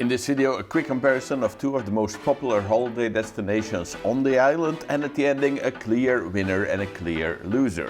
In this video, a quick comparison of two of the most popular holiday destinations on the island, and at the ending a clear winner and a clear loser.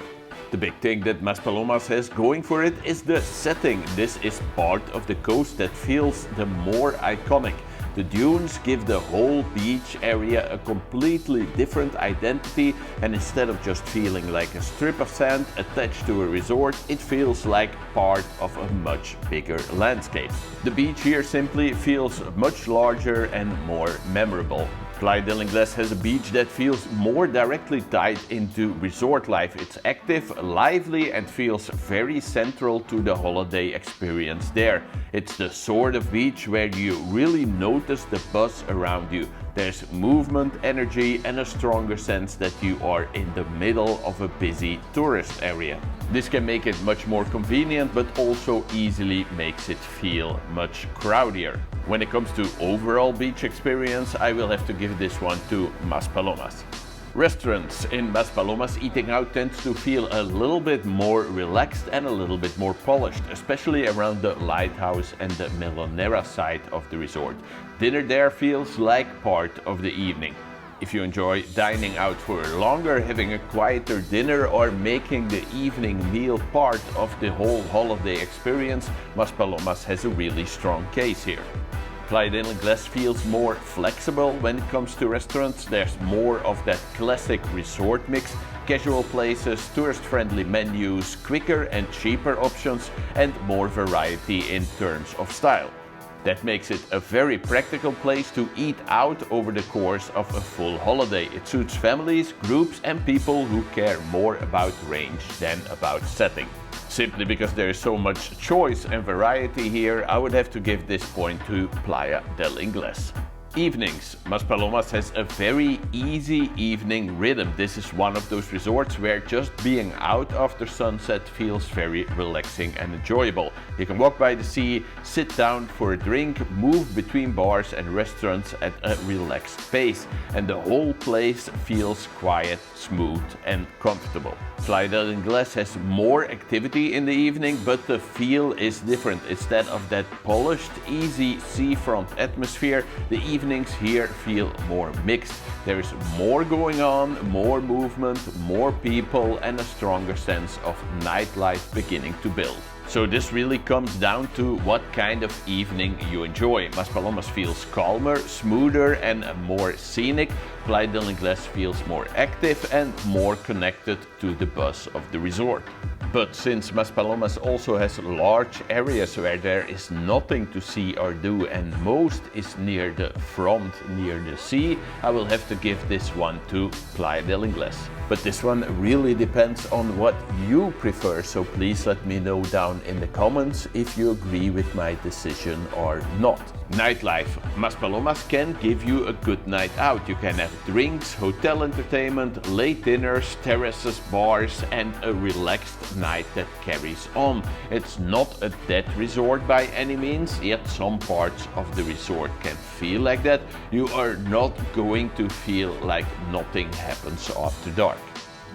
The big thing that Maspalomas has going for it is the setting. This is part of the coast that feels the more iconic. The dunes give the whole beach area a completely different identity, and instead of just feeling like a strip of sand attached to a resort, it feels like part of a much bigger landscape. The beach here simply feels much larger and more memorable. Playa del Inglés has a beach that feels more directly tied into resort life. It's active, lively, and feels very central to the holiday experience there. It's the sort of beach where you really notice the buzz around you. There's movement, energy, and a stronger sense that you are in the middle of a busy tourist area. This can make it much more convenient, but also easily makes it feel much crowdier. When it comes to overall beach experience, I will have to give this one to Maspalomas. Restaurants in Maspalomas, eating out tends to feel a little bit more relaxed and a little bit more polished, especially around the lighthouse and the Melonera side of the resort. Dinner there feels like part of the evening. If you enjoy dining out for longer, having a quieter dinner, or making the evening meal part of the whole holiday experience, Maspalomas has a really strong case here. Playa del Inglés feels more flexible when it comes to restaurants. There's more of that classic resort mix, casual places, tourist-friendly menus, quicker and cheaper options, and more variety in terms of style. That makes it a very practical place to eat out over the course of a full holiday. It suits families, groups, and people who care more about range than about setting. Simply because there is so much choice and variety here, I would have to give this point to Playa del Inglés. Evenings. Maspalomas has a very easy evening rhythm. This is one of those resorts where just being out after sunset feels very relaxing and enjoyable. You can walk by the sea, sit down for a drink, move between bars and restaurants at a relaxed pace, and the whole place feels quiet, smooth, and comfortable. Playa del Inglés has more activity in the evening, but the feel is different. Instead of that polished, easy seafront atmosphere, the evenings here feel more mixed. There is more going on, more movement, more people, and a stronger sense of nightlife beginning to build. So this really comes down to what kind of evening you enjoy. Maspalomas feels calmer, smoother, and more scenic. Playa del Inglés feels more active and more connected to the buzz of the resort. But since Maspalomas also has large areas where there is nothing to see or do, and most is near the front, near the sea, I will have to give this one to Playa del Inglés. But this one really depends on what you prefer, so please let me know down in the comments if you agree with my decision or not. Nightlife. Maspalomas can give you a good night out. You can have drinks, hotel entertainment, late dinners, terraces, bars, and a relaxed night that carries on. It's not a dead resort by any means, yet some parts of the resort can feel like that. You are not going to feel like nothing happens after dark.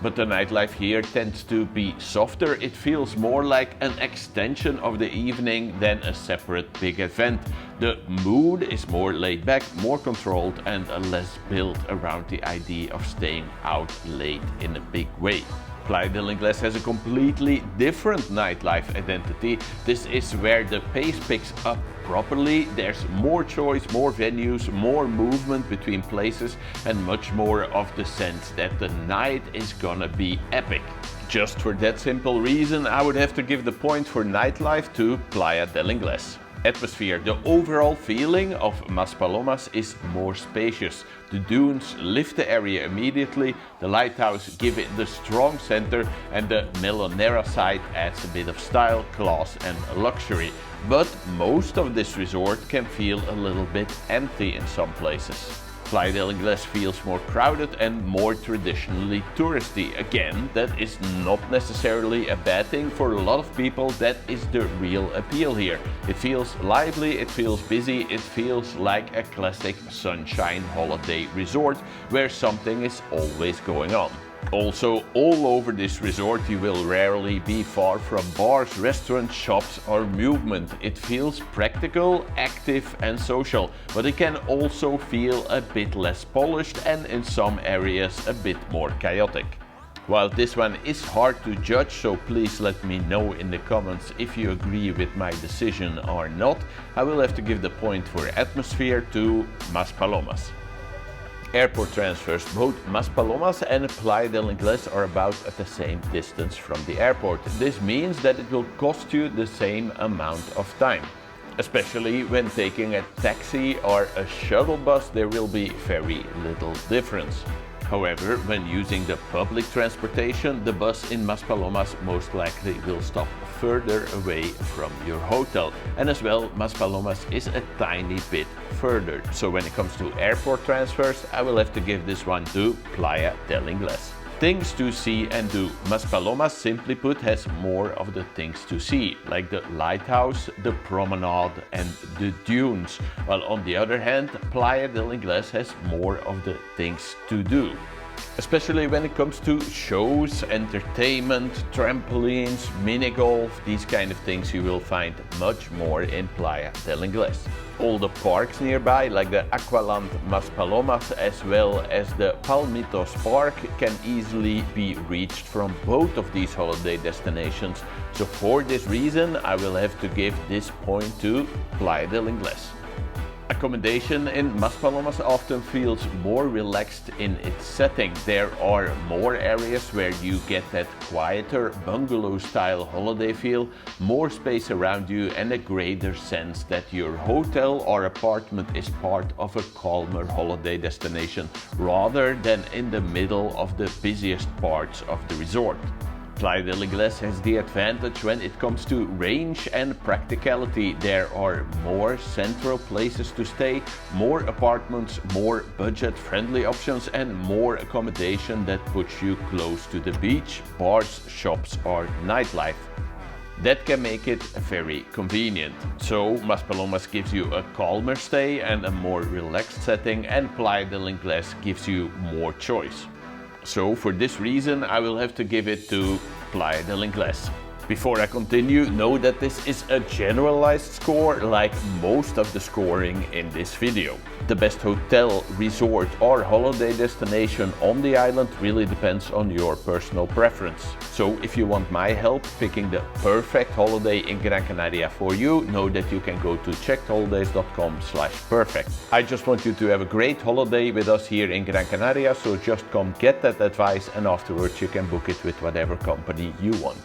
But the nightlife here tends to be softer. It feels more like an extension of the evening than a separate big event. The mood is more laid back, more controlled, and less built around the idea of staying out late in a big way. Playa del Inglés has a completely different nightlife identity. This is where the pace picks up properly. There's more choice, more venues, more movement between places, and much more of the sense that the night is gonna be epic. Just for that simple reason, I would have to give the point for nightlife to Playa del Inglés. Atmosphere. The overall feeling of Maspalomas is more spacious. The dunes lift the area immediately, the lighthouse gives it the strong center, and the Melonera side adds a bit of style, class, and luxury. But most of this resort can feel a little bit empty in some places. Playa del Inglés feels more crowded and more traditionally touristy. Again, that is not necessarily a bad thing. For a lot of people, that is the real appeal here. It feels lively, it feels busy, it feels like a classic sunshine holiday resort where something is always going on. Also, all over this resort you will rarely be far from bars, restaurants, shops or movement. It feels practical, active and social, but it can also feel a bit less polished and in some areas a bit more chaotic. While this one is hard to judge, so please let me know in the comments if you agree with my decision or not, I will have to give the point for atmosphere to Maspalomas. Airport transfers. Both Maspalomas and Playa del Inglés are about at the same distance from the airport. This means that it will cost you the same amount of time. Especially when taking a taxi or a shuttle bus, there will be very little difference. However, when using the public transportation, the bus in Maspalomas most likely will stop further away from your hotel. And as well, Maspalomas is a tiny bit further. So when it comes to airport transfers, I will have to give this one to Playa del Inglés. Things to see and do. Maspalomas, simply put, has more of the things to see, like the lighthouse, the promenade and the dunes. While on the other hand, Playa del Inglés has more of the things to do. Especially when it comes to shows, entertainment, trampolines, mini golf, these kind of things you will find much more in Playa del Inglés. All the parks nearby, like the Aqualand Maspalomas as well as the Palmitos Park, can easily be reached from both of these holiday destinations. So for this reason, I will have to give this point to Playa del Inglés. Accommodation in Maspalomas often feels more relaxed in its setting. There are more areas where you get that quieter bungalow-style holiday feel, more space around you and a greater sense that your hotel or apartment is part of a calmer holiday destination rather than in the middle of the busiest parts of the resort. Playa del Inglés has the advantage when it comes to range and practicality. There are more central places to stay, more apartments, more budget-friendly options and more accommodation that puts you close to the beach, bars, shops or nightlife. That can make it very convenient. So Maspalomas gives you a calmer stay and a more relaxed setting, and Playa del Inglés gives you more choice. So for this reason, I will have to give it to Playa del Inglés. Before I continue, know that this is a generalized score, like most of the scoring in this video. The best hotel, resort or holiday destination on the island really depends on your personal preference. So if you want my help picking the perfect holiday in Gran Canaria for you, know that you can go to checkedholidays.com/perfect. I just want you to have a great holiday with us here in Gran Canaria, so just come get that advice and afterwards you can book it with whatever company you want.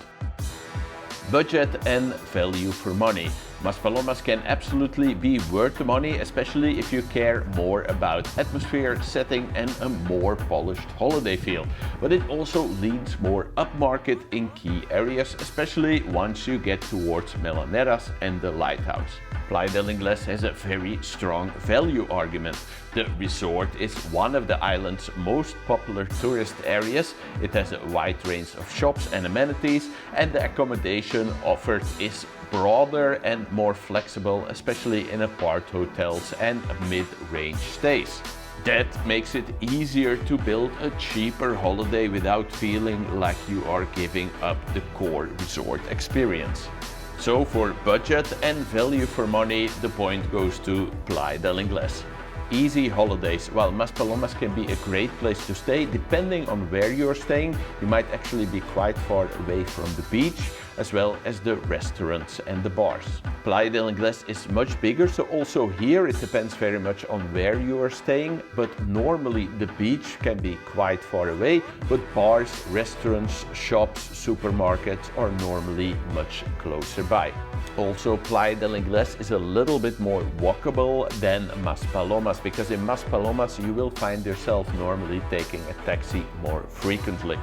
Budget and value for money. Maspalomas can absolutely be worth the money, especially if you care more about atmosphere, setting and a more polished holiday feel. But it also leans more upmarket in key areas, especially once you get towards Melaneras and the lighthouse. Playa del Inglés has a very strong value argument. The resort is one of the island's most popular tourist areas. It has a wide range of shops and amenities, and the accommodation offered is broader and more flexible, especially in apart hotels and mid-range stays. That makes it easier to build a cheaper holiday without feeling like you are giving up the core resort experience. So for budget and value for money, the point goes to Playa del Inglés. Easy holidays. While Maspalomas can be a great place to stay, depending on where you're staying, you might actually be quite far away from the beach, as well as the restaurants and the bars. Playa del Inglés is much bigger, so also here it depends very much on where you are staying, but normally the beach can be quite far away, but bars, restaurants, shops, supermarkets are normally much closer by. Also, Playa del Inglés is a little bit more walkable than Maspalomas, because in Maspalomas you will find yourself normally taking a taxi more frequently.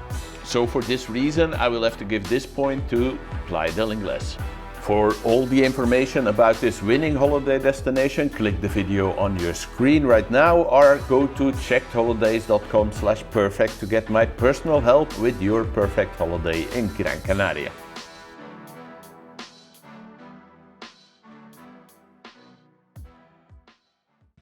So for this reason, I will have to give this point to Playa del Inglés. For all the information about this winning holiday destination, click the video on your screen right now or go to checkedholidays.com/perfect to get my personal help with your perfect holiday in Gran Canaria.